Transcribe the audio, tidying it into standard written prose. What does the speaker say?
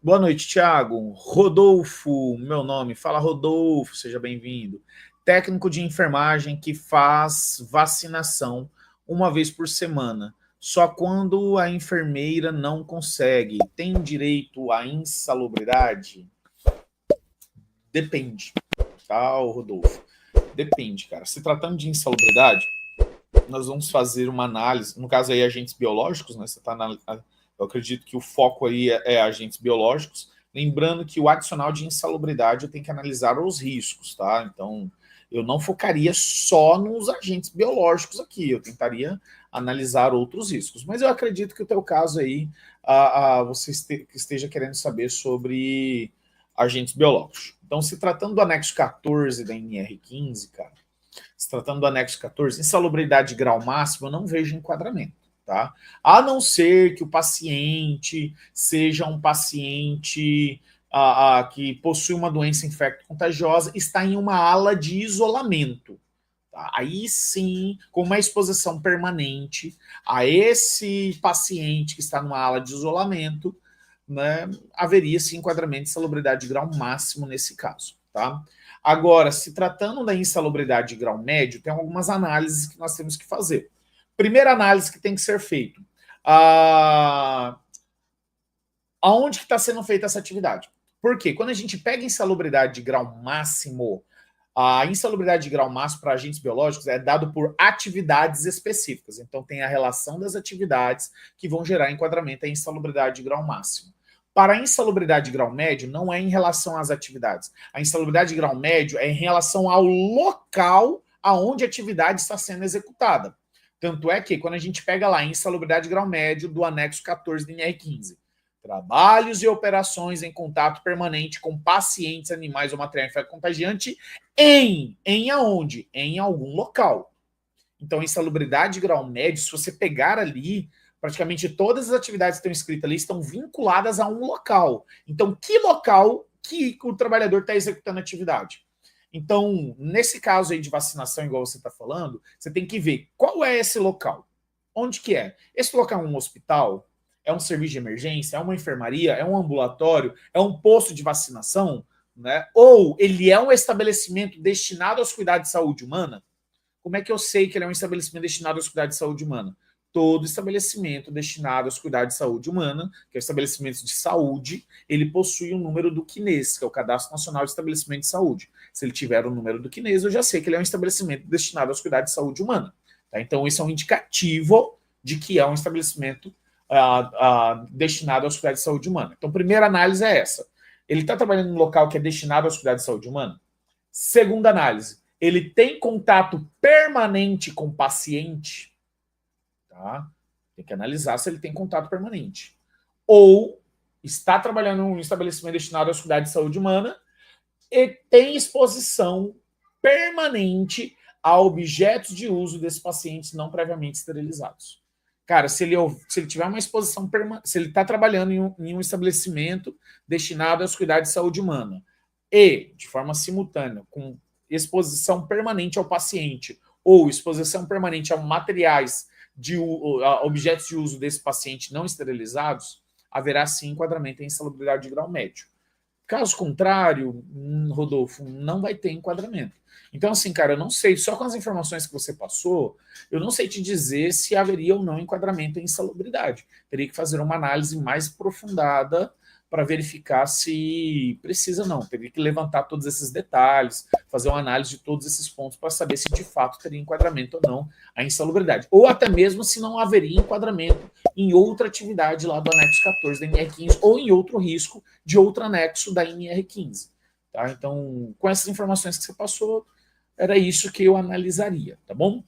Boa noite, Thiago. Rodolfo, meu nome. Fala, Rodolfo, seja bem-vindo. Técnico de enfermagem que faz vacinação uma vez por semana. Só quando a enfermeira não consegue. Tem direito à insalubridade? Depende, tá, Rodolfo? Depende, cara. Se tratando de insalubridade, nós vamos fazer uma análise, no caso aí agentes biológicos, né? Você tá eu acredito que o foco aí é agentes biológicos, lembrando que o adicional de insalubridade eu tenho que analisar os riscos, tá? Então, eu não focaria só nos agentes biológicos aqui, eu tentaria analisar outros riscos. Mas eu acredito que o teu caso aí, você esteja querendo saber sobre agentes biológicos. Então, se tratando do anexo 14 da NR15, cara, se tratando do anexo 14, insalubridade de grau máximo, eu não vejo enquadramento, tá? A não ser que o paciente seja um paciente que possui uma doença infecto-contagiosa, está em uma ala de isolamento. Tá? Aí sim, com uma exposição permanente a esse paciente que está numa ala de isolamento, né, haveria sim enquadramento de insalubridade de grau máximo nesse caso, tá? Agora, se tratando da insalubridade de grau médio, tem algumas análises que nós temos que fazer. Primeira análise que tem que ser feita. Aonde que está sendo feita essa atividade? Por quê? Quando a gente pega insalubridade de grau máximo, a insalubridade de grau máximo para agentes biológicos é dado por atividades específicas. Então, tem a relação das atividades que vão gerar enquadramento à insalubridade de grau máximo. Para a insalubridade de grau médio, não é em relação às atividades. A insalubridade de grau médio é em relação ao local aonde a atividade está sendo executada. Tanto é que, quando a gente pega lá a insalubridade de grau médio do anexo 14 do NR15, trabalhos e operações em contato permanente com pacientes, animais ou material infecto-contagiante em aonde? Em algum local. Então, insalubridade de grau médio, se você pegar ali, praticamente todas as atividades que estão escritas ali estão vinculadas a um local. Então, que local que o trabalhador está executando a atividade? Então, nesse caso aí de vacinação, igual você está falando, você tem que ver qual é esse local. Onde que é? Esse local é um hospital? É um serviço de emergência? É uma enfermaria? É um ambulatório? É um posto de vacinação? Né? Ou ele é um estabelecimento destinado aos cuidados de saúde humana? Como é que eu sei que ele é um estabelecimento destinado aos cuidados de saúde humana? Todo estabelecimento destinado aos cuidados de saúde humana, que é o estabelecimento de saúde, ele possui um número do CNES, que é o Cadastro Nacional de Estabelecimento de Saúde. Se ele tiver o número do CNES, eu já sei que ele é um estabelecimento destinado aos cuidados de saúde humana. Tá? Então, isso é um indicativo de que é um estabelecimento destinado aos cuidados de saúde humana. Então, a primeira análise é essa. Ele está trabalhando em um local que é destinado aos cuidados de saúde humana? Segunda análise, ele tem contato permanente com o paciente? Tá? Tem que analisar se ele tem contato permanente. Ou está trabalhando em um estabelecimento destinado aos cuidados de saúde humana e tem exposição permanente a objetos de uso desses pacientes não previamente esterilizados. Cara, se ele tiver uma exposição permanente, se ele está trabalhando em um estabelecimento destinado aos cuidados de saúde humana e, de forma simultânea, com exposição permanente ao paciente ou exposição permanente a materiais a objetos de uso desse paciente não esterilizados, haverá sim enquadramento em insalubridade de grau médio. Caso contrário, Rodolfo, não vai ter enquadramento. Então, assim, cara, eu não sei, só com as informações que você passou, eu não sei te dizer se haveria ou não enquadramento em insalubridade. Teria que fazer uma análise mais aprofundada para verificar se precisa ou não. Teria que levantar todos esses detalhes, fazer uma análise de todos esses pontos para saber se de fato teria enquadramento ou não a insalubridade. Ou até mesmo se não haveria enquadramento em outra atividade lá do anexo 14 da NR15 ou em outro risco de outro anexo da NR15. Tá? Então, com essas informações que você passou, era isso que eu analisaria, tá bom?